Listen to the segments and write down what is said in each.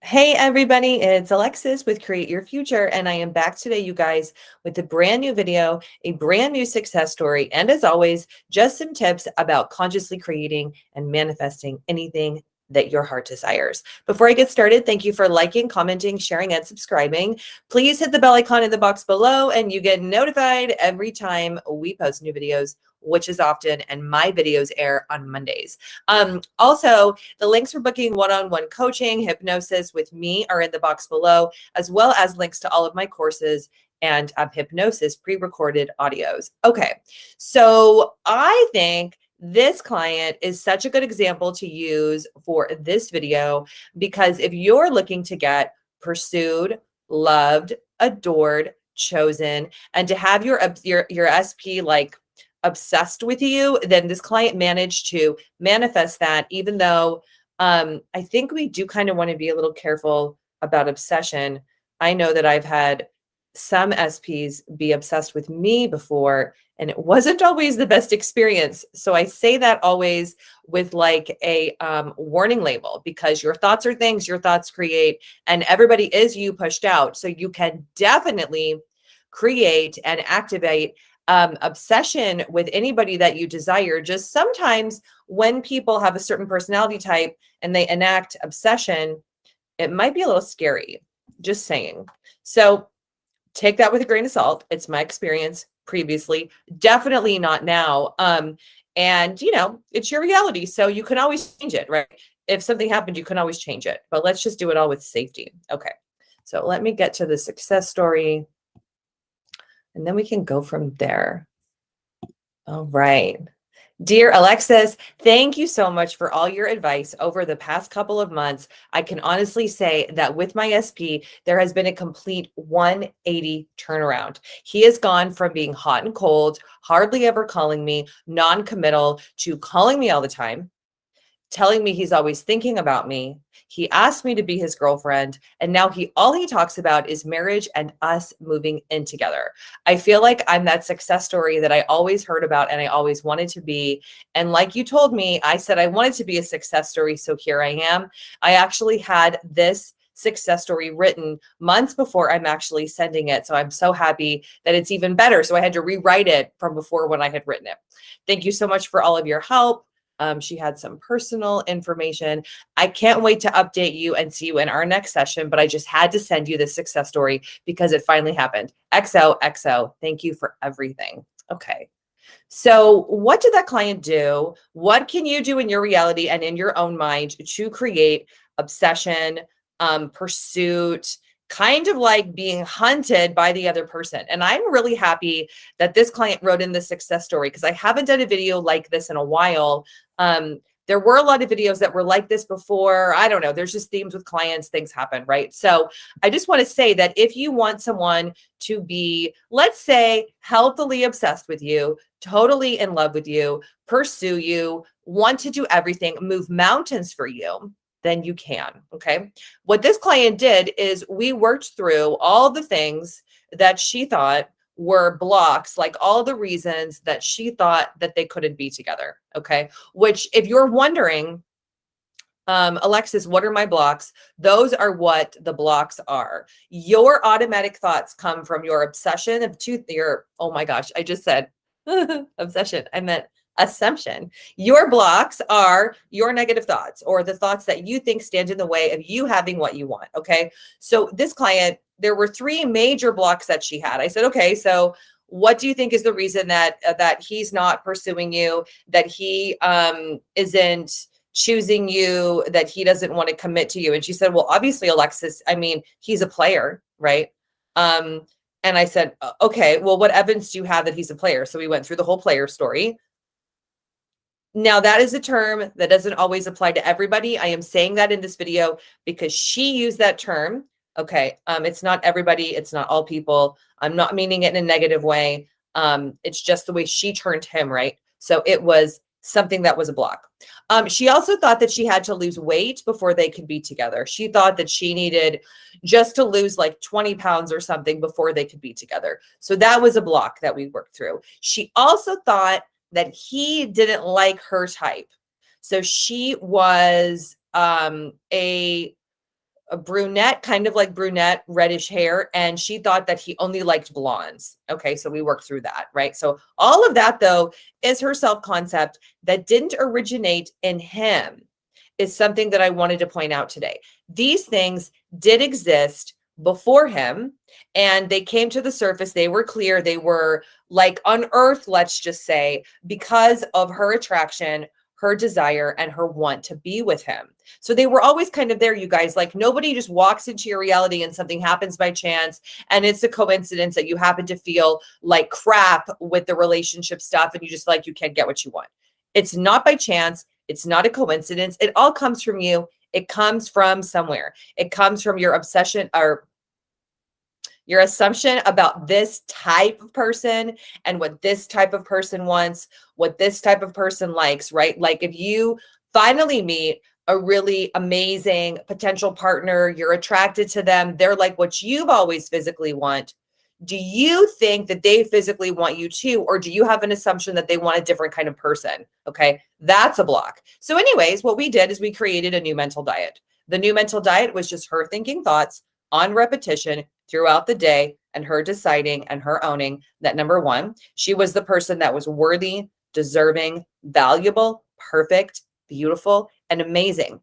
Hey everybody, it's Alexis with Create Your Future, and I am back today, you guys, with a brand new video, a brand new success story, and as always, just some tips about consciously creating and manifesting anything that your heart desires. Before I get started, thank you for liking, commenting, sharing, and subscribing. Please hit the bell icon in the box below, and you get notified every time we post new videos, which is often, and my videos air on Mondays. Also, the links for booking one-on-one coaching, hypnosis with me are in the box below, as well as links to all of my courses and hypnosis pre-recorded audios. Okay, so I think this client is such a good example to use for this video because if you're looking to get pursued, loved, adored, chosen, and to have your SP like obsessed with you, then this client managed to manifest that, even though I think we do kind of want to be a little careful about obsession. I know that I've had some SPs be obsessed with me before, and it wasn't always the best experience. So I say that always with like a warning label, because your thoughts are things your thoughts create, and everybody is you pushed out. So you can definitely create and activate obsession with anybody that you desire. Just sometimes when people have a certain personality type and they enact obsession, it might be a little scary. Just saying. So take that with a grain of salt. It's my experience previously, definitely not now. And you know, it's your reality. So you can always change it, right? If something happened, you can always change it, but let's just do it all with safety. Okay. So let me get to the success story and then we can go from there. All right. Dear Alexis, thank you so much for all your advice over the past couple of months. I can honestly say that with my SP, there has been a complete 180 turnaround. He has gone from being hot and cold, hardly ever calling me, non-committal, to calling me all the time, telling me he's always thinking about me. He asked me to be his girlfriend, and now all he talks about is marriage and us moving in together. I feel like I'm that success story that I always heard about and I always wanted to be. And like you told me, I said I wanted to be a success story, so here I am. I actually had this success story written months before I'm actually sending it. So I'm so happy that it's even better. So I had to rewrite it from before when I had written it. Thank you so much for all of your help. She had some personal information. I can't wait to update you and see you in our next session, but I just had to send you this success story because it finally happened. XOXO. Thank you for everything. Okay. So what did that client do? What can you do in your reality and in your own mind to create obsession, pursuit, kind of like being hunted by the other person? And I'm really happy that this client wrote in the success story because I haven't done a video like this in a while. There were a lot of videos that were like this before. I don't know. There's just themes with clients. Things happen, right? So I just want to say that if you want someone to be, let's say, healthily obsessed with you, totally in love with you, pursue you, want to do everything, move mountains for you, then you can. Okay. What this client did is we worked through all the things that she thought were blocks, like all the reasons that she thought that they couldn't be together. Okay. Which, if you're wondering, Alexis, what are my blocks? Those are what the blocks are. Your automatic thoughts come from your obsession of oh my gosh, I just said obsession. I meant assumption. Your blocks are your negative thoughts or the thoughts that you think stand in the way of you having what you want. Okay. So this client, there were three major blocks that she had. I said, okay, so what do you think is the reason that he's not pursuing you, that he isn't choosing you, that he doesn't want to commit to you? And she said, well, obviously, Alexis, I mean, he's a player, right? And I said, okay, well, what evidence do you have that he's a player? So we went through the whole player story. Now, that is a term that doesn't always apply to everybody. I am saying that in this video because she used that term. Okay. It's not everybody. It's not all people. I'm not meaning it in a negative way. It's just the way she turned him, right? So it was something that was a block. She also thought that she had to lose weight before they could be together. She thought that she needed just to lose like 20 pounds or something before they could be together. So that was a block that we worked through. She also thought that he didn't like her type. So she was a a brunette, kind of like brunette, reddish hair. And she thought that he only liked blondes. Okay. So we worked through that, right? So all of that, though, is her self-concept that didn't originate in him, is something that I wanted to point out today. These things did exist before him, and they came to the surface. They were clear. They were like unearthed, let's just say, because of her attraction, her desire, and her want to be with him. So they were always kind of there, you guys. Like, nobody just walks into your reality and something happens by chance and it's a coincidence that you happen to feel like crap with the relationship stuff and you just feel like you can't get what you want. It's not by chance. It's not a coincidence. It all comes from you. It comes from somewhere. It comes from your obsession or your assumption about this type of person and what this type of person wants, what this type of person likes, right? Like, if you finally meet a really amazing potential partner, you're attracted to them, they're like what you've always physically want. Do you think that they physically want you too? Or do you have an assumption that they want a different kind of person? Okay, that's a block. So anyways, what we did is we created a new mental diet. The new mental diet was just her thinking thoughts on repetition throughout the day, and her deciding and her owning that, number one, she was the person that was worthy, deserving, valuable, perfect, beautiful, and amazing.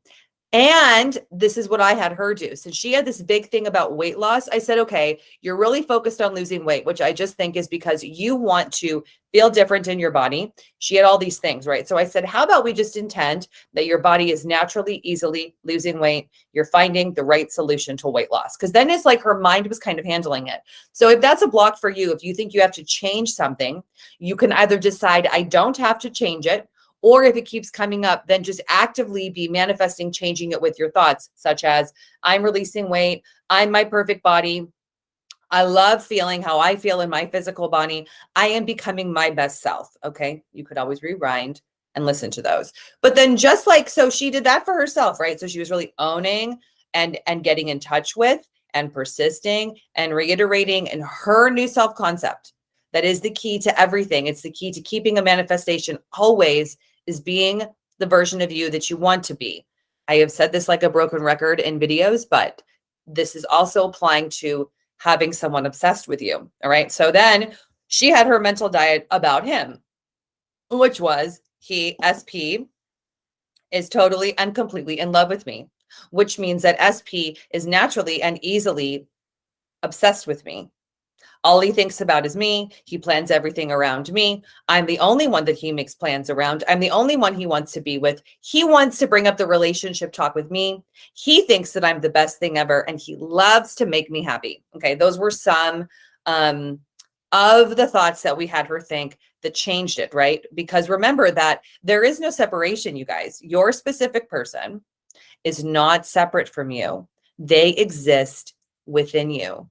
And this is what I had her do. Since she had this big thing about weight loss, I said, okay, you're really focused on losing weight, which I just think is because you want to feel different in your body. She had all these things, right? So I said, how about we just intend that your body is naturally, easily losing weight. You're finding the right solution to weight loss. Because then it's like her mind was kind of handling it. So if that's a block for you, if you think you have to change something, you can either decide, I don't have to change it. Or if it keeps coming up, then just actively be manifesting, changing it with your thoughts, such as, I'm releasing weight. I'm my perfect body. I love feeling how I feel in my physical body. I am becoming my best self. Okay. You could always rewind and listen to those. But then just like, so she did that for herself, right? So she was really owning and getting in touch with and persisting and reiterating in her new self-concept. That is the key to everything. It's the key to keeping a manifestation always, is being the version of you that you want to be. I have said this like a broken record in videos, but this is also applying to having someone obsessed with you. All right. So then she had her mental diet about him, which was, he, SP, is totally and completely in love with me, which means that SP is naturally and easily obsessed with me. All he thinks about is me. He plans everything around me. I'm the only one that he makes plans around. I'm the only one he wants to be with. He wants to bring up the relationship talk with me. He thinks that I'm the best thing ever, and he loves to make me happy. Okay, those were some of the thoughts that we had her think that changed it, right? Because remember that there is no separation, you guys. Your specific person is not separate from you. They exist within you.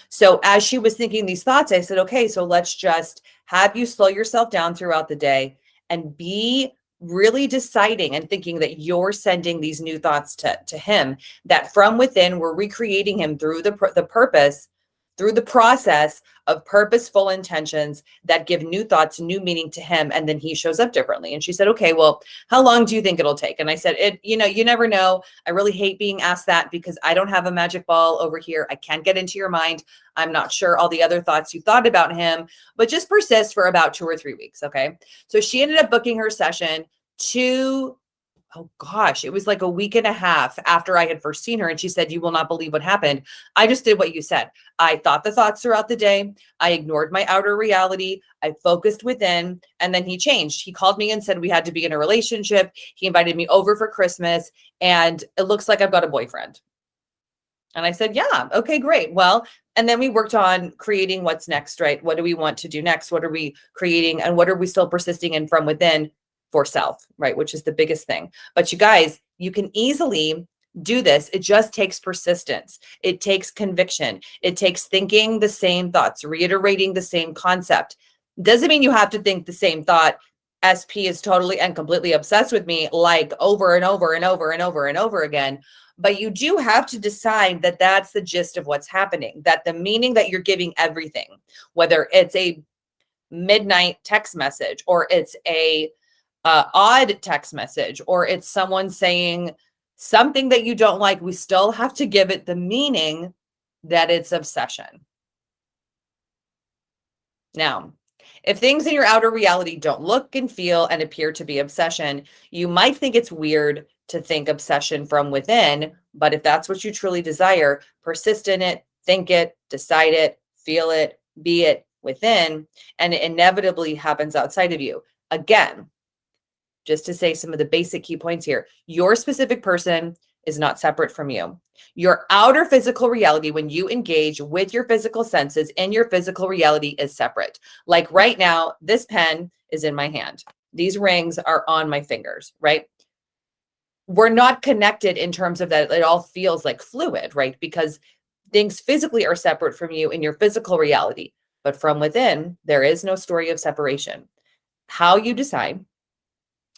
So as she was thinking these thoughts, I said, okay, so let's just have you slow yourself down throughout the day and be really deciding and thinking that you're sending these new thoughts to him, that from within, we're recreating him through the purpose, through the process of purposeful intentions that give new thoughts, new meaning to him. And then he shows up differently. And she said, okay, well, how long do you think it'll take? And I said, you never know. I really hate being asked that because I don't have a magic ball over here. I can't get into your mind. I'm not sure all the other thoughts you thought about him, but just persist for about 2 or 3 weeks. Okay. So she ended up booking her session oh gosh, it was like a week and a half after I had first seen her. And she said, you will not believe what happened. I just did what you said. I thought the thoughts throughout the day. I ignored my outer reality. I focused within. And then he changed. He called me and said we had to be in a relationship. He invited me over for Christmas. And it looks like I've got a boyfriend. And I said, yeah, okay, great. Well, and then we worked on creating what's next, right? What do we want to do next? What are we creating? And what are we still persisting in from within? For self, right? Which is the biggest thing. But you guys, you can easily do this. It just takes persistence. It takes conviction. It takes thinking the same thoughts, reiterating the same concept. Doesn't mean you have to think the same thought. SP is totally and completely obsessed with me, like over and over and over and over and over again. But you do have to decide that that's the gist of what's happening, that the meaning that you're giving everything, whether it's a midnight text message or it's a odd text message, or it's someone saying Something that you don't like, we still have to give it the meaning that it's obsession. Now, if things in your outer reality don't look and feel and appear to be obsession, you might think it's weird to think obsession from within, but if that's what you truly desire, persist in it, think it, decide it, feel it, be it within, and it inevitably happens outside of you. Again, just to say some of the basic key points here, your specific person is not separate from you. Your outer physical reality, when you engage with your physical senses and your physical reality, is separate. Like right now, this pen is in my hand. These rings are on my fingers, right? We're not connected in terms of that. It all feels like fluid, right? Because things physically are separate from you in your physical reality. But from within, there is no story of separation. How you decide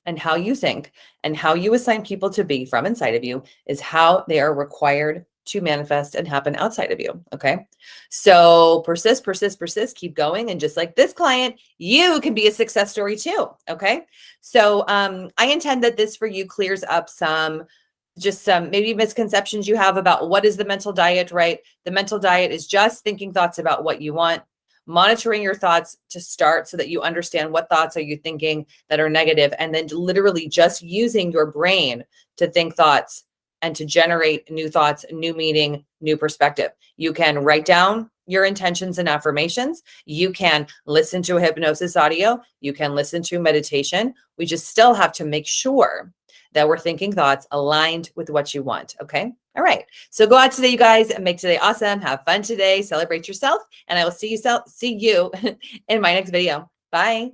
and how you think and how you assign people to be from inside of you is how they are required to manifest and happen outside of you. Okay. So persist, persist, persist, keep going. And just like this client, you can be a success story too. Okay. So I intend that this for you clears up some maybe misconceptions you have about what is the mental diet, right? The mental diet is just thinking thoughts about what you want, monitoring your thoughts to start so that you understand what thoughts are you thinking that are negative, and then literally just using your brain to think thoughts and to generate new thoughts, new meaning, new perspective. You can write down your intentions and affirmations. You can listen to a hypnosis audio. You can listen to meditation. We just still have to make sure that we're thinking thoughts aligned with what you want. Okay. All right. So go out today, you guys, and make today awesome. Have fun today. Celebrate yourself. And I will see you in my next video. Bye.